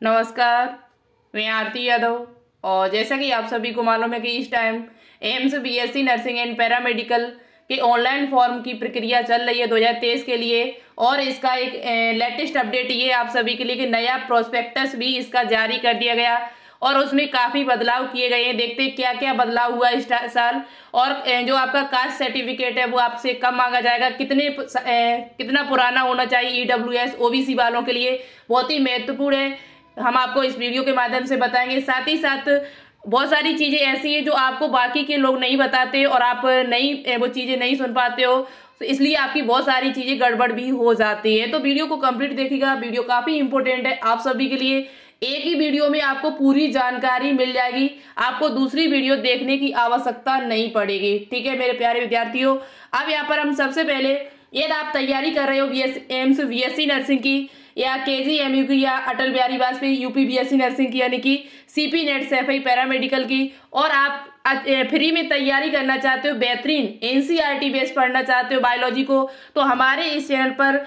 नमस्कार। मैं आरती यादव। और जैसा कि आप सभी को मालूम है कि इस time AIIMS BSc nursing and paramedical के ऑनलाइन फॉर्म की प्रक्रिया चल रही है 2023 के लिए। और इसका एक लेटेस्ट अपडेट ये आप सभी के लिए कि नया प्रोस्पेक्टस भी इसका जारी कर दिया गया और उसमें काफ़ी बदलाव किए गए हैं। देखते हैं क्या क्या बदलाव हुआ इस साल। और जो आपका कास्ट सर्टिफिकेट है वो आपसे कब मांगा जाएगा, कितना पुराना होना चाहिए ईडब्ल्यूएस ओबीसी वालों के लिए, बहुत ही महत्वपूर्ण है। हम आपको इस वीडियो के माध्यम से बताएंगे। साथ ही साथ बहुत सारी चीज़ें ऐसी हैं जो आपको बाकी के लोग नहीं बताते और आप वो चीज़ें नहीं सुन पाते हो, तो इसलिए आपकी बहुत सारी चीज़ें गड़बड़ भी हो जाती है। तो वीडियो को कंप्लीट देखिएगा, वीडियो काफ़ी इंपॉर्टेंट है आप सभी के लिए। एक ही वीडियो में आपको पूरी जानकारी मिल जाएगी, आपको दूसरी वीडियो देखने की आवश्यकता नहीं पड़ेगी। ठीक है मेरे प्यारे विद्यार्थियों। अब यहाँ पर हम सबसे पहले, यदि आप तैयारी कर रहे हो एम्स बीएससी नर्सिंग की या केजीएमयू की या Atal Bihari Vajpayee UP BSc nursing की यानी कि सीपी नेट सेफई पैरामेडिकल की, और आप फ्री में तैयारी करना चाहते हो, बेहतरीन एनसीईआरटी बेस पढ़ना चाहते हो बायोलॉजी को, तो हमारे इस चैनल पर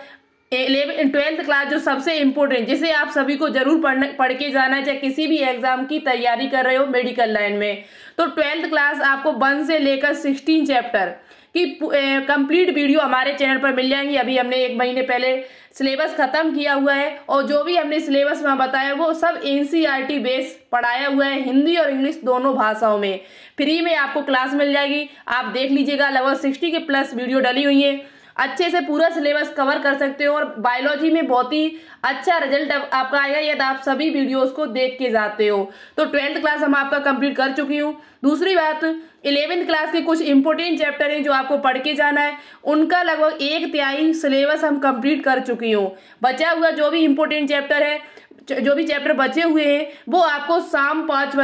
12th क्लास जो सबसे इम्पोर्टेंट, जिसे आप सभी को जरूर पढ़ के जाना है, चाहे किसी भी एग्जाम की तैयारी कर रहे हो मेडिकल लाइन में, तो 12th क्लास आपको 1 से लेकर 16 चैप्टर की कंप्लीट वीडियो हमारे चैनल पर मिल जाएंगी। अभी हमने 1 महीने पहले सिलेबस खत्म किया हुआ है और जो भी हमने सिलेबस में बताया वो सब एनसीईआरटी बेस पढ़ाया हुआ है, हिंदी और इंग्लिश दोनों भाषाओं में। फ्री में आपको क्लास मिल जाएगी, आप देख लीजिएगा। लगभग 60 के प्लस वीडियो डली हुई है, अच्छे से पूरा सिलेबस कवर कर सकते हो और बायोलॉजी में बहुत ही अच्छा रिजल्ट आपका आएगा यदि आप सभी वीडियोस को देख के जाते हो। तो 12th क्लास हम आपका कंप्लीट कर चुकी हूँ। दूसरी बात, 11th क्लास के कुछ इंपॉर्टेंट चैप्टर हैं जो आपको पढ़ के जाना है, उनका लगभग 1/3 सिलेबस हम कंप्लीट कर चुकी हूँ। बचा हुआ जो भी इंपॉर्टेंट चैप्टर है, जो भी चैप्टर बचे हुए हैं, वो आपको शाम 5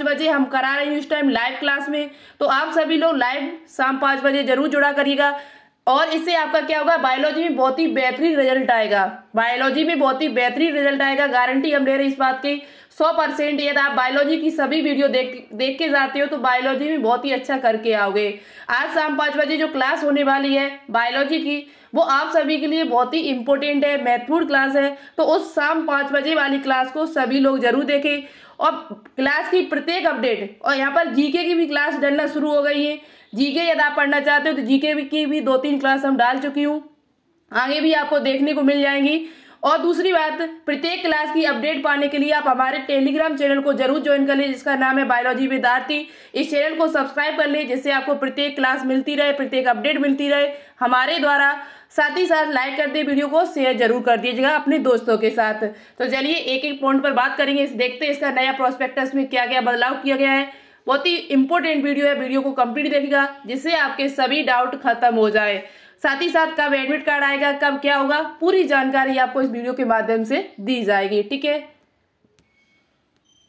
बजे हम करा रहे हैं इस टाइम लाइव क्लास में। तो आप सभी लोग लाइव शाम 5 बजे जरूर जुड़ा करिएगा। और इससे आपका क्या होगा, बायोलॉजी में बहुत ही बेहतरीन रिजल्ट आएगा। बायोलॉजी में बहुत ही बेहतरीन रिजल्ट आएगा, गारंटी हम ले रहे हैं इस बात की 100%। यदि आप बायोलॉजी की सभी वीडियो देख के जाते हो तो बायोलॉजी में बहुत ही अच्छा करके आओगे। आज शाम 5 बजे जो क्लास होने वाली है बायोलॉजी की, वो आप सभी के लिए बहुत ही इंपॉर्टेंट है, महत्वपूर्ण क्लास है। तो उस शाम 5 बजे वाली क्लास को सभी लोग जरूर देखें। और क्लास की प्रत्येक अपडेट, और यहाँ पर जीके की भी क्लास डलना शुरू हो गई है। जीके यदि आप पढ़ना चाहते हो तो जीके की भी 2-3 क्लास हम डाल चुकी हूँ, आगे भी आपको देखने को मिल जाएंगी। और दूसरी बात, प्रत्येक क्लास की अपडेट पाने के लिए आप हमारे टेलीग्राम चैनल को जरूर ज्वाइन कर ले, जिसका नाम है बायोलॉजी विद आरती। इस चैनल को सब्सक्राइब कर ले, जिससे आपको प्रत्येक क्लास मिलती रहे, प्रत्येक अपडेट मिलती रहे हमारे द्वारा। साथ ही साथ लाइक कर दे, वीडियो को शेयर जरूर कर दीजिएगा अपने दोस्तों के साथ। तो चलिए एक एक पॉइंट पर बात करेंगे, देखते हैं इसका नया प्रोस्पेक्टस में क्या क्या बदलाव किया गया है। बहुत ही इंपॉर्टेंट वीडियो है, वीडियो को कंप्लीट देखिएगा जिससे आपके सभी डाउट खत्म हो जाए। साथ ही साथ कब एडमिट कार्ड आएगा, कब क्या होगा, पूरी जानकारी आपको इस वीडियो के माध्यम से दी जाएगी। ठीक है,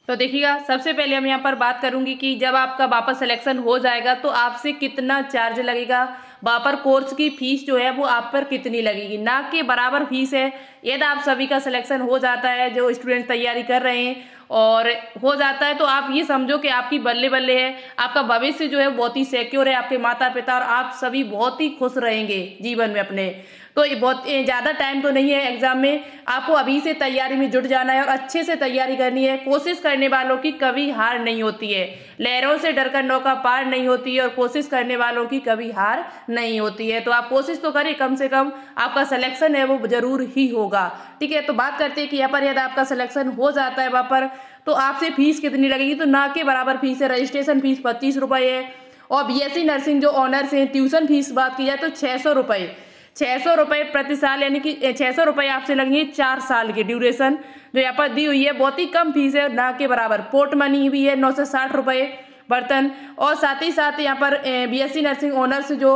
तो देखिएगा सबसे पहले हम यहाँ पर बात करूंगी कि जब आपका वापस सिलेक्शन हो जाएगा तो आपसे कितना चार्ज लगेगा, वापर कोर्स की फीस जो है वो आप पर कितनी लगेगी। ना के बराबर फीस है। यदि आप सभी का सिलेक्शन हो जाता है, जो स्टूडेंट तैयारी कर रहे हैं और हो जाता है, तो आप ये समझो कि आपकी बल्ले बल्ले है, आपका भविष्य जो है बहुत ही सिक्योर है, आपके माता पिता और आप सभी बहुत ही खुश रहेंगे जीवन में अपने। तो ये बहुत ज़्यादा टाइम तो नहीं है एग्जाम में, आपको अभी से तैयारी में जुट जाना है और अच्छे से तैयारी करनी है। कोशिश करने वालों की कभी हार नहीं होती है, लहरों से डरकर नौका पार नहीं होती है और कोशिश करने वालों की कभी हार नहीं होती है। तो आप कोशिश तो करें, कम से कम आपका सिलेक्शन है वो जरूर ही होगा। ठीक है, तो बात करते हैं कि यहाँ पर यदि आपका सिलेक्शन हो जाता है वहाँ पर, तो आपसे फीस कितनी लगेगी। तो ना के बराबर फीस है। रजिस्ट्रेशन फीस 25 रुपये है और बीएससी नर्सिंग जो ऑनर्स हैं, ट्यूशन फीस बात की जाए तो 600 रुपये, 600 रुपये प्रति साल, यानी कि 600 रुपये आपसे लगेंगे 4 साल की ड्यूरेशन जो यहाँ पर दी हुई है। बहुत ही कम फीस है, ना के बराबर। पोर्ट मनी भी है 960 रुपये बर्तन। और साथ ही साथ यहाँ पर बीएससी नर्सिंग ऑनर्स जो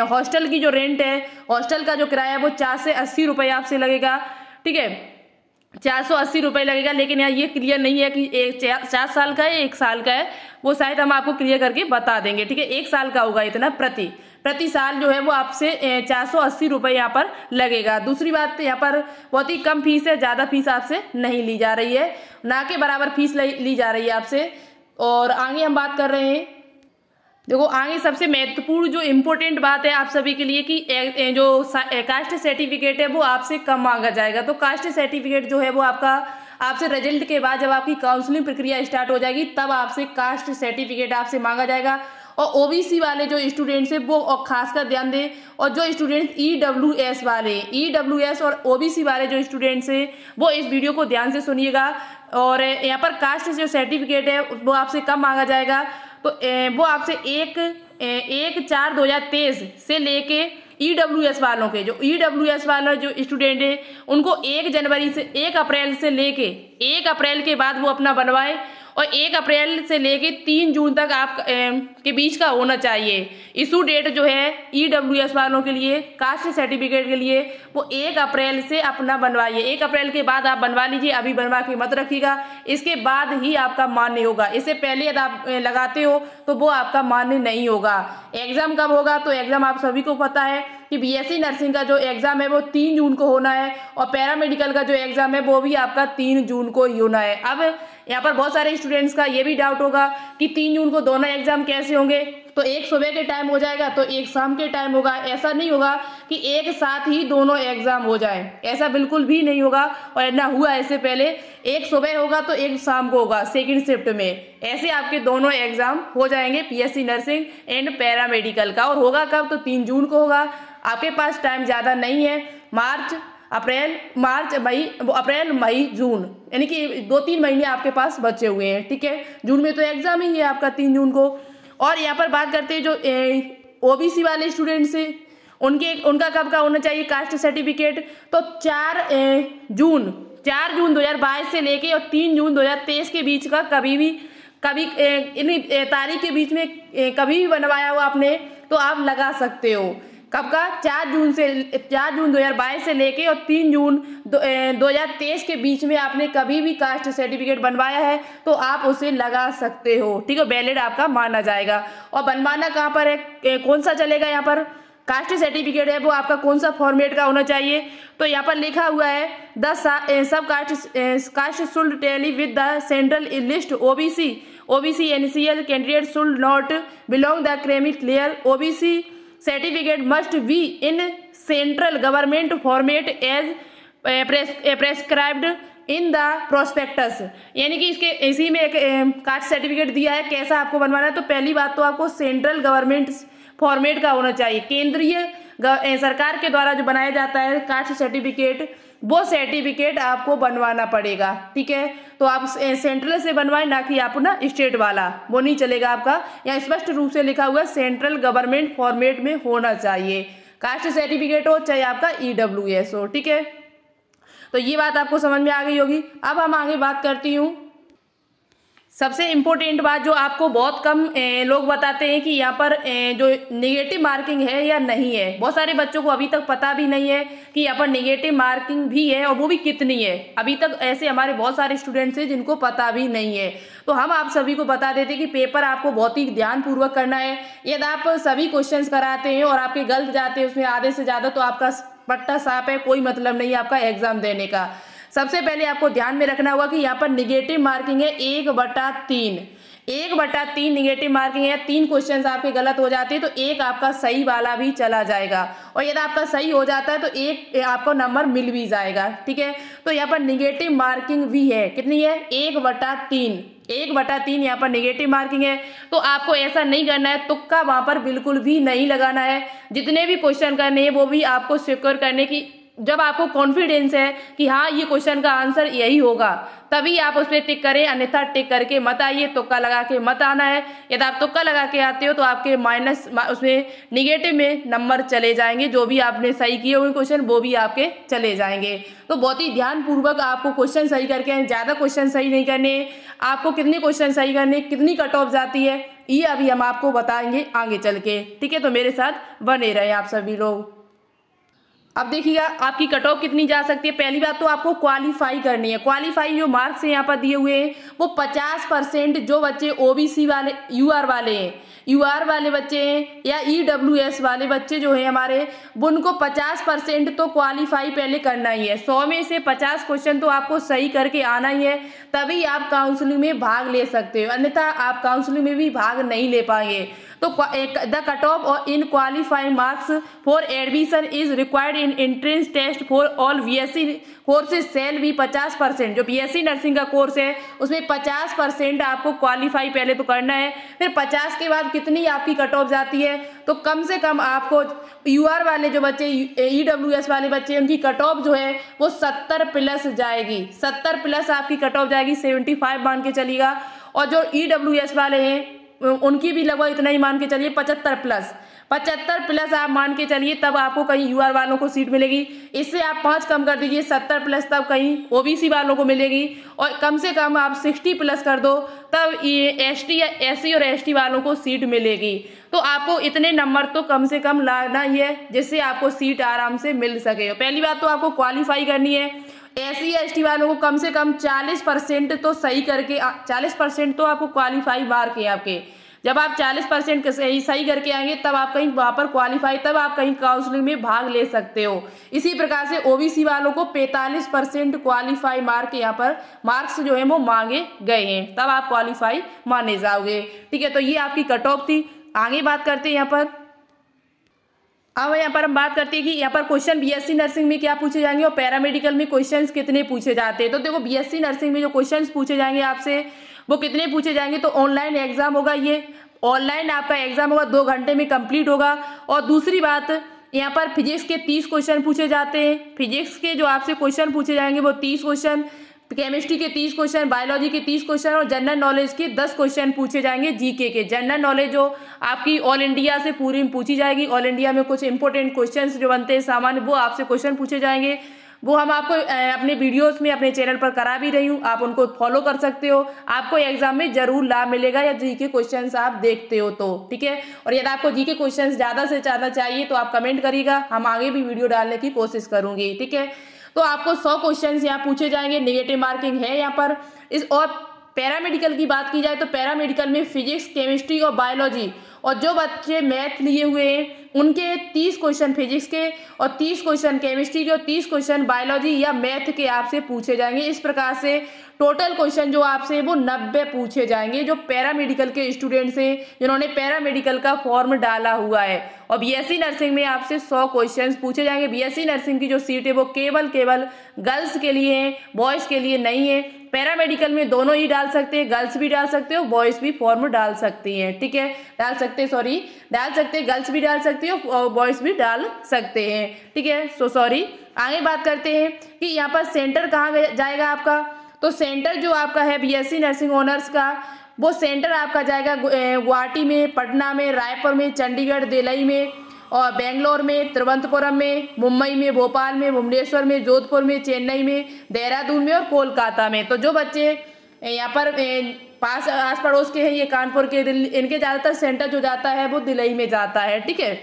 हॉस्टल की जो रेंट है, हॉस्टल का जो किराया है वो 4 से 80 रुपये आपसे लगेगा। ठीक है, 480 रुपये लगेगा। लेकिन यहाँ ये क्लियर नहीं है कि 4 साल का है 1 साल का है, वो शायद हम आपको क्लियर करके बता देंगे। ठीक है, 1 साल का होगा इतना प्रति साल जो है वो आपसे 480 रुपये यहाँ पर लगेगा। दूसरी बात, यहाँ पर बहुत ही कम फीस है, ज़्यादा फीस आपसे नहीं ली जा रही है, ना के बराबर फीस ली जा रही है आपसे। और आगे हम बात कर रहे हैं देखो आगे सबसे महत्वपूर्ण जो इम्पोर्टेंट बात है आप सभी के लिए कि जो कास्ट सर्टिफिकेट है वो आपसे कम मांगा जाएगा। तो कास्ट सर्टिफिकेट जो है वो आपका आपसे रिजल्ट के बाद जब आपकी काउंसलिंग प्रक्रिया स्टार्ट हो जाएगी तब आपसे कास्ट सर्टिफिकेट आपसे मांगा जाएगा। और ओबीसी वाले जो स्टूडेंट्स हैं वो और खासकर ध्यान दें, और जो स्टूडेंट्स ईडब्ल्यूएस वाले, ईडब्ल्यूएस और ओबीसी वाले जो स्टूडेंट्स हैं वो इस वीडियो को ध्यान से सुनिएगा। और यहाँ पर कास्ट जो सर्टिफिकेट है वो आपसे कम मांगा जाएगा। तो वो आपसे 1/4/2023 से लेके ईडब्ल्यूएस वालों के जो ईडब्ल्यूएस वाला जो स्टूडेंट है उनको 1 जनवरी से 1 अप्रैल से लेके 1 अप्रैल के बाद वो अपना बनवाए, और 1 अप्रैल से लेके 3 जून तक आप के बीच का होना चाहिए। इशू डेट जो है ईडब्ल्यूएस वालों के लिए कास्ट सर्टिफिकेट के लिए वो 1 अप्रैल से अपना बनवाइए। 1 अप्रैल के बाद आप बनवा लीजिए, अभी बनवा के मत रखिएगा, इसके बाद ही आपका मान्य होगा। इससे पहले यदि आप लगाते हो तो वो आपका मान्य नहीं होगा। एग्जाम कब होगा? तो एग्जाम आप सभी को पता है कि बीएससी नर्सिंग का जो एग्जाम है वो 3 जून को होना है, और पैरामेडिकल का जो एग्जाम है वो भी आपका 3 जून को ही होना है। अब यहाँ पर बहुत सारे स्टूडेंट्स का ये भी डाउट होगा कि 3 जून को दोनों एग्जाम कैसे होंगे, तो एक सुबह के टाइम हो जाएगा तो एक शाम के टाइम होगा। ऐसा नहीं होगा कि एक साथ ही दोनों एग्जाम हो जाए, ऐसा बिल्कुल भी नहीं होगा, और ना हुआ ऐसे पहले। एक सुबह होगा तो एक शाम को होगा सेकंड शिफ्ट में, ऐसे आपके दोनों एग्जाम हो जाएंगे पीएससी नर्सिंग एंड पैरामेडिकल का। और होगा कब? तो 3 जून को होगा। आपके पास टाइम ज़्यादा नहीं है, अप्रैल मई जून, यानी कि 2-3 महीने आपके पास बचे हुए हैं। ठीक है, जून में तो एग्जाम ही है आपका 3 जून को। और यहाँ पर बात करते हैं जो ओबीसी वाले स्टूडेंट्स हैं उनका कब का होना चाहिए कास्ट सर्टिफिकेट? तो 4 जून 2022 से लेके और 3 जून 2023 के बीच का कभी इन तारीख के बीच में कभी भी बनवाया हो आपने तो आप लगा सकते हो। कब का? 4 जून 2022 से लेके और 3 जून 2023 के बीच में आपने कभी भी कास्ट सर्टिफिकेट बनवाया है तो आप उसे लगा सकते हो। ठीक है, वैलिड आपका माना जाएगा। और बनवाना कहाँ पर है, कौन सा चलेगा? यहाँ पर कास्ट सर्टिफिकेट है वो आपका कौन सा फॉर्मेट का होना चाहिए? तो यहाँ पर लिखा हुआ है sub caste should tally with the central list OBC NCL candidate should not belong the creamy layer OBC certificate must be in central government format as prescribed in the prospectus. यानी कि इसी में एक कास्ट सर्टिफिकेट दिया है कैसा आपको बनवाना है। तो पहली बात तो आपको सेंट्रल गवर्नमेंट फॉर्मेट का होना चाहिए, केंद्रीय सरकार के द्वारा जो बनाया जाता है कास्ट सर्टिफिकेट वो सर्टिफिकेट आपको बनवाना पड़ेगा। ठीक है, तो आप सेंट्रल से बनवाएं, ना कि आप ना स्टेट वाला, वो नहीं चलेगा आपका। यहाँ स्पष्ट रूप से लिखा हुआ है सेंट्रल गवर्नमेंट फॉर्मेट में होना चाहिए कास्ट सर्टिफिकेट हो, चाहे आपका ईडब्ल्यूएस हो। ठीक है, तो ये बात आपको समझ में आ गई होगी। अब हम आगे बात करती हूँ सबसे इम्पोर्टेंट बात जो आपको बहुत कम लोग बताते हैं कि यहाँ पर जो नेगेटिव मार्किंग है या नहीं है। बहुत सारे बच्चों को अभी तक पता भी नहीं है कि यहाँ पर नेगेटिव मार्किंग भी है और वो भी कितनी है। अभी तक ऐसे हमारे बहुत सारे स्टूडेंट्स हैं जिनको पता भी नहीं है। तो हम आप सभी को बता देते कि पेपर आपको बहुत ही ध्यानपूर्वक करना है। यदि आप सभी क्वेश्चंस कराते हैं और आपके गलत जाते हैं उसमें आधे से ज़्यादा, तो आपका पट्टा साफ है, कोई मतलब नहीं आपका एग्जाम देने का। सबसे पहले आपको ध्यान में रखना होगा कि यहाँ पर निगेटिव मार्किंग है 1/3 निगेटिव मार्किंग है। 3 क्वेश्चंस आपके गलत हो जाते हैं तो एक आपका सही वाला भी चला जाएगा, और यदि आपका सही हो जाता है तो एक आपको नंबर मिल भी जाएगा। ठीक है, तो यहाँ पर निगेटिव मार्किंग भी है, कितनी है? 1/3 यहाँ पर निगेटिव मार्किंग है। तो आपको ऐसा नहीं करना है, तुक्का वहां पर बिल्कुल भी नहीं लगाना है। जितने भी क्वेश्चन करने हैं वो भी आपको सिक्योर करने की, जब आपको कॉन्फिडेंस है कि हाँ ये क्वेश्चन का आंसर यही होगा तभी आप उस पर टिक करें, अन्यथा टिक करके मत आइए, तुक्का लगा के मत आना है। यदि आप तुक्का लगा के आते हो तो आपके माइनस उसमें निगेटिव में नंबर चले जाएंगे, जो भी आपने सही किए हुए क्वेश्चन वो भी आपके चले जाएंगे। तो बहुत ही ध्यानपूर्वक आपको क्वेश्चन सही करके, ज़्यादा क्वेश्चन सही नहीं करने। आपको कितने क्वेश्चन सही करने, कितनी कट ऑफ जाती है, ये अभी हम आपको बताएंगे आगे चल के। ठीक है, तो मेरे साथ बने रहे आप सभी लोग। अब देखिएगा आपकी कट ऑफ कितनी जा सकती है। पहली बात तो आपको क्वालिफाई करनी है। क्वालिफाई जो मार्क्स यहाँ पर दिए हुए हैं वो 50% जो बच्चे ओबीसी वाले यूआर वाले बच्चे हैं या ईडब्ल्यूएस वाले बच्चे जो हैं हमारे, उनको 50% तो क्वालिफाई पहले करना ही है। 100 में से 50 क्वेश्चन तो आपको सही करके आना ही है, तभी आप काउंसलिंग में भाग ले सकते हो, अन्यथा आप काउंसलिंग में भी भाग नहीं ले पाएंगे। तो द कट ऑफ और in qualifying marks for admission is required in entrance test for all BSc courses सेल भी 50%। जो बीएससी नर्सिंग का कोर्स है उसमें 50% आपको क्वालिफाई पहले तो करना है, फिर 50 के बाद कितनी आपकी कट ऑफ जाती है, तो कम से कम आपको यूआर वाले जो बच्चे, ईडब्ल्यूएस वाले बच्चे, उनकी कट ऑफ जो है वो 70 प्लस जाएगी। 70 प्लस आपकी कट ऑफ जाएगी, 75 मान के चलिएगा। और जो ईडब्ल्यूएस वाले हैं उनकी भी लगभग इतना ही मान के चलिए, 75 प्लस आप मान के चलिए, तब आपको कहीं यूआर वालों को सीट मिलेगी। इससे आप 5 कम कर दीजिए, 70 प्लस, तब कहीं ओबीसी वालों को मिलेगी। और कम से कम आप 60 प्लस कर दो, तब ये एससी और एसटी वालों को सीट मिलेगी। तो आपको इतने नंबर तो कम से कम लाना ही है जिससे आपको सीट आराम से मिल सके। पहली बात तो आपको क्वालिफाई करनी है। एससी एसटी वालों को कम से कम 40% तो सही करके, 40% तो आपको क्वालिफाई मार्क है आपके। जब आप 40% सही करके आएंगे तब आप कहीं वहाँ पर क्वालिफाई, तब आप कहीं काउंसलिंग में भाग ले सकते हो। इसी प्रकार से ओबीसी वालों को 45% क्वालिफाई मार्क, यहाँ पर मार्क्स जो है वो मांगे गए हैं, तब आप क्वालिफाई माने जाओगे। ठीक है, तो ये आपकी कट ऑफ थी। आगे बात करते हैं यहाँ पर। अब यहाँ पर हम बात करते हैं कि यहाँ पर क्वेश्चन बीएससी नर्सिंग में क्या पूछे जाएंगे और पैरामेडिकल में क्वेश्चंस कितने पूछे जाते हैं। तो देखो बीएससी नर्सिंग में जो क्वेश्चंस पूछे जाएंगे आपसे वो कितने पूछे जाएंगे, तो ऑनलाइन एग्जाम होगा। ये ऑनलाइन आपका एग्जाम होगा, 2 घंटे में कंप्लीट होगा। और दूसरी बात, यहाँ पर फिजिक्स के 30 क्वेश्चन पूछे जाते हैं। फिजिक्स के जो आपसे क्वेश्चन पूछे जाएंगे वो 30 क्वेश्चन, केमिस्ट्री के 30 क्वेश्चन, बायोलॉजी के 30 क्वेश्चन और जनरल नॉलेज के 10 क्वेश्चन पूछे जाएंगे। जीके के जनरल नॉलेज जो आपकी ऑल इंडिया से पूरी पूछी जाएगी। ऑल इंडिया में कुछ इंपॉर्टेंट क्वेश्चंस जो बनते हैं सामान्य, वो आपसे क्वेश्चन पूछे जाएंगे। वो हम आपको अपने वीडियोस में अपने चैनल पर करा भी रही हूँ, आप उनको फॉलो कर सकते हो। आपको एग्जाम में जरूर लाभ मिलेगा या जीके क्वेश्चंस आप देखते हो तो। ठीक है, और यदि आपको जीके क्वेश्चंस ज़्यादा से ज़्यादा चाहिए तो आप कमेंट करिएगा, हम आगे भी वीडियो डालने की कोशिश करूँगी। ठीक है, तो आपको 100 क्वेश्चंस यहाँ पूछे जाएंगे, नेगेटिव मार्किंग है यहाँ पर। और पैरामेडिकल की बात की जाए तो पैरामेडिकल में फिजिक्स, केमिस्ट्री और बायोलॉजी, और जो बच्चे मैथ लिए हुए हैं उनके 30 क्वेश्चन फिजिक्स के और 30 क्वेश्चन केमिस्ट्री के और 30 क्वेश्चन बायोलॉजी या मैथ के आपसे पूछे जाएंगे। इस प्रकार से टोटल क्वेश्चन जो आपसे वो 90 पूछे जाएंगे, जो पैरामेडिकल के स्टूडेंट्स हैं जिन्होंने पैरामेडिकल का फॉर्म डाला हुआ है। और बीएससी नर्सिंग में आपसे 100 क्वेश्चंस पूछे जाएंगे। बीएससी नर्सिंग की जो सीट है वो केवल गर्ल्स के लिए है, बॉयज़ के लिए नहीं है। पैरामेडिकल में दोनों ही डाल सकते हैं, गर्ल्स भी डाल सकते हो, बॉयज़ भी फॉर्म डाल सकती हैं। ठीक है, डाल सकते हैं, गर्ल्स भी डाल सकते हो और बॉयज़ भी डाल सकते हैं। ठीक है, सॉरी। आगे बात करते हैं कि यहाँ पर सेंटर कहाँ जाएगा आपका। तो सेंटर जो आपका है बीएससी नर्सिंग ऑनर्स का, वो सेंटर आपका जाएगा गुवाहाटी में, पटना में, रायपुर में, चंडीगढ़, दिल्ली में और बेंगलोर में, तिरुवनंतपुरम में, मुंबई में, भोपाल में, भुवनेश्वर में, जोधपुर में, चेन्नई में, देहरादून में और कोलकाता में। तो जो बच्चे यहाँ पर आस पड़ोस के हैं, ये कानपुर के, दिल्ली, इनके ज़्यादातर सेंटर जो जाता है वो दिल्ली में जाता है। ठीक है,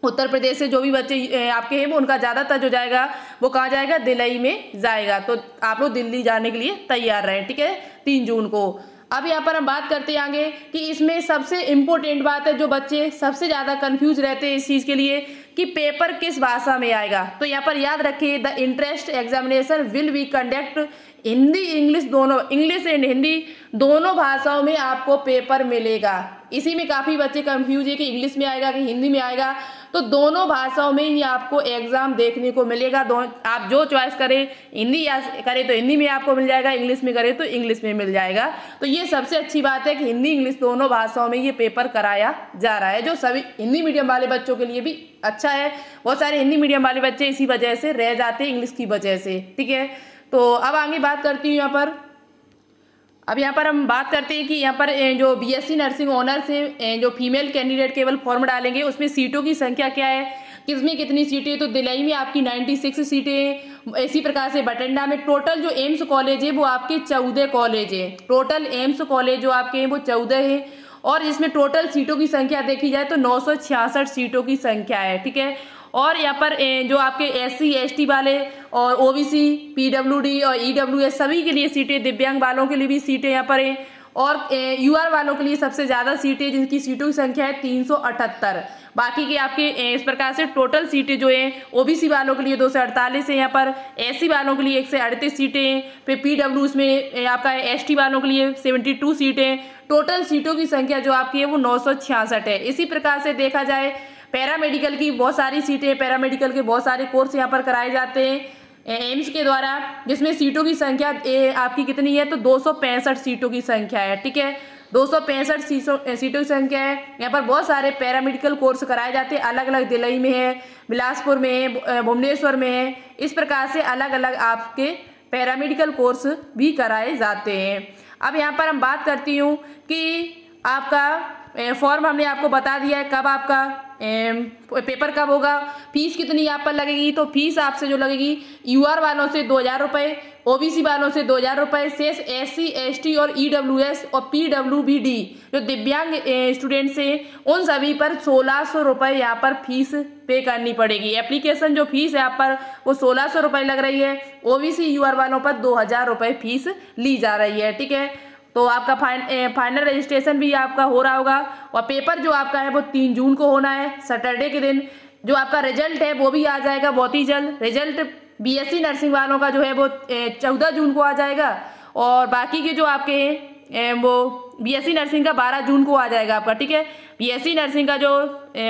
उत्तर प्रदेश से जो भी बच्चे आपके हैं वो उनका ज़्यादातर जो जाएगा वो कहाँ जाएगा, दिल्ली में जाएगा। तो आप लोग दिल्ली जाने के लिए तैयार रहें। ठीक है, 3 जून को। अब यहाँ पर हम बात करते हैं आगे कि इसमें सबसे इम्पोर्टेंट बात है, जो बच्चे सबसे ज़्यादा कंफ्यूज रहते हैं इस चीज़ के लिए कि पेपर किस भाषा में आएगा। तो यहाँ पर याद रखिए, the entrance examination will be conduct Hindi English दोनों, इंग्लिश एंड हिंदी दोनों भाषाओं में आपको पेपर मिलेगा। इसी में काफ़ी बच्चे कंफ्यूज है कि इंग्लिश में आएगा कि हिंदी में आएगा। तो दोनों भाषाओं में ही आपको एग्जाम देखने को मिलेगा। आप जो चॉइस करें, हिंदी या करें तो हिंदी में आपको मिल जाएगा, इंग्लिश में करें तो इंग्लिश में मिल जाएगा। तो ये सबसे अच्छी बात है कि हिंदी इंग्लिश दोनों भाषाओं में ये पेपर कराया जा रहा है, जो सभी हिंदी मीडियम वाले बच्चों के लिए भी अच्छा है। बहुत सारे हिंदी मीडियम वाले बच्चे इसी वजह से रह जाते हैं, इंग्लिश की वजह से। ठीक है, तो अब आगे बात करती हूँ यहाँ पर। अब यहाँ पर हम बात करते हैं कि यहाँ पर जो बीएससी नर्सिंग ऑनर्स है, जो फीमेल कैंडिडेट केवल फॉर्म डालेंगे, उसमें सीटों की संख्या क्या है, किसमें कितनी सीटें। तो दिल्ली में आपकी 96 सीटें हैं। इसी प्रकार से बठिंडा में टोटल जो एम्स कॉलेज है वो आपके 14 कॉलेज है। टोटल एम्स कॉलेज जो आपके हैं वो 14 है। और इसमें टोटल सीटों की संख्या देखी जाए तो 966 सीटों की संख्या है। ठीक है, और यहाँ पर जो आपके एससी एसटी वाले और ओबीसी, पीडब्ल्यूडी और ईडब्ल्यूएस सभी के लिए सीटें, दिव्यांग वालों के लिए भी सीटें यहाँ पर हैं। और यूआर वालों के लिए सबसे ज़्यादा सीटें, जिनकी सीटों की संख्या है 378। बाकी के आपके इस प्रकार से टोटल सीटें जो हैं ओबीसी वालों के लिए 248 है, यहाँ पर एससी वालों के लिए 138 सीटें हैं, फिर पीडब्ल्यू में आपका एसटी वालों के लिए 72 सीटें। टोटल सीटों की संख्या जो आपकी है वो 966 है। इसी प्रकार से देखा जाए पैरामेडिकल की बहुत सारी सीटें, पैरामेडिकल के बहुत सारे कोर्स यहाँ पर कराए जाते हैं एम्स के द्वारा, जिसमें सीटों की संख्या आपकी कितनी है तो 265 सीटों की संख्या है। ठीक है, 265 सीटों की संख्या है। यहाँ पर बहुत सारे पैरामेडिकल कोर्स कराए जाते हैं, अलग अलग दिल्ली में है, बिलासपुर में है, भुवनेश्वर में है। इस प्रकार से अलग अलग आपके पैरामेडिकल कोर्स भी कराए जाते हैं। अब यहाँ पर हम बात करती हूँ कि आपका फॉर्म हमने आपको बता दिया है कब आपका पेपर कब होगा, फीस कितनी यहाँ पर लगेगी। तो फीस आपसे जो लगेगी यूआर वालों से 2000 रुपये, ओबीसी वालों से 2000 रुपये, शेष एससी एसटी और ईडब्ल्यूएस और पीडब्ल्यूबीडी जो दिव्यांग स्टूडेंट्स हैं उन सभी पर 1600 रुपये यहाँ पर फीस पे करनी पड़ेगी। एप्लीकेशन जो फीस है यहाँ पर वो 1600 रुपये लग रही है। ओबीसी यूआर वालों पर 2000 रुपये फीस ली जा रही है। ठीक है, तो आपका फाइनल रजिस्ट्रेशन भी आपका हो रहा होगा और पेपर जो आपका है वो 3 जून को होना है, सैटरडे के दिन। जो आपका रिजल्ट है वो भी आ जाएगा बहुत ही जल्द। रिजल्ट बीएससी नर्सिंग वालों का जो है वो 14 जून को आ जाएगा और बाकी के जो आपके हैं वो बीएससी नर्सिंग का 12 जून को आ जाएगा आपका। ठीक है, बीएससी नर्सिंग का जो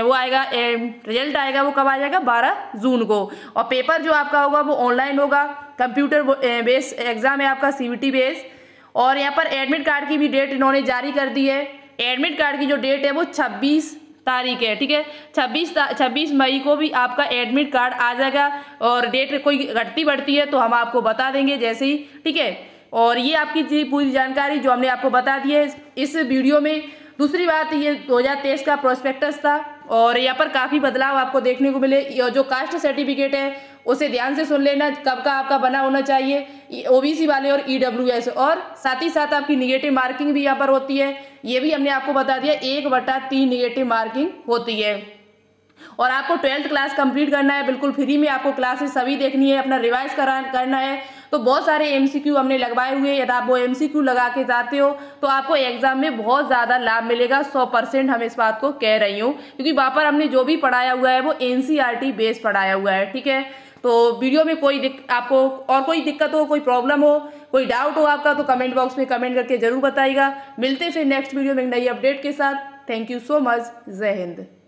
वो आएगा रिजल्ट आएगा वो कब आ जाएगा 12 जून को। और पेपर जो आपका होगा वो ऑनलाइन होगा, कंप्यूटर बेस्ड एग्जाम है आपका, सीबीटी बेस्ड। और यहाँ पर एडमिट कार्ड की भी डेट इन्होंने जारी कर दी है। एडमिट कार्ड की जो डेट है वो 26 तारीख है। ठीक है, 26 मई को भी आपका एडमिट कार्ड आ जाएगा और डेट कोई घटती बढ़ती है तो हम आपको बता देंगे जैसे ही। ठीक है, और ये आपकी पूरी जानकारी जो हमने आपको बता दी है इस वीडियो में। दूसरी बात, ये 2023 का प्रोस्पेक्टस था और यहाँ पर काफ़ी बदलाव आपको देखने को मिले। जो कास्ट सर्टिफिकेट है उसे ध्यान से सुन लेना, कब का आपका बना होना चाहिए, ओबीसी वाले और ईडब्ल्यूएस, और साथ ही साथ आपकी निगेटिव मार्किंग भी यहाँ पर होती है, ये भी हमने आपको बता दिया। 1/3 निगेटिव मार्किंग होती है। और आपको 12th क्लास कंप्लीट करना है, बिल्कुल फ्री में आपको क्लासेस सभी देखनी है, अपना रिवाइज करना है। तो बहुत सारे एमसीक्यू हमने लगवाए हुए हैं, यदि आप वो एमसीक्यू लगा के जाते हो तो आपको एग्जाम में बहुत ज़्यादा लाभ मिलेगा। 100% हम इस बात को कह रही हूँ, क्योंकि वहाँ पर हमने जो भी पढ़ाया हुआ है वो एनसीईआरटी बेस पढ़ाया हुआ है। ठीक है, तो वीडियो में आपको और कोई दिक्कत हो, कोई प्रॉब्लम हो, कोई डाउट हो आपका तो कमेंट बॉक्स में कमेंट करके जरूर बताइएगा। मिलते हैं फिर नेक्स्ट वीडियो में नई अपडेट के साथ। Thank you so much. जय हिंद।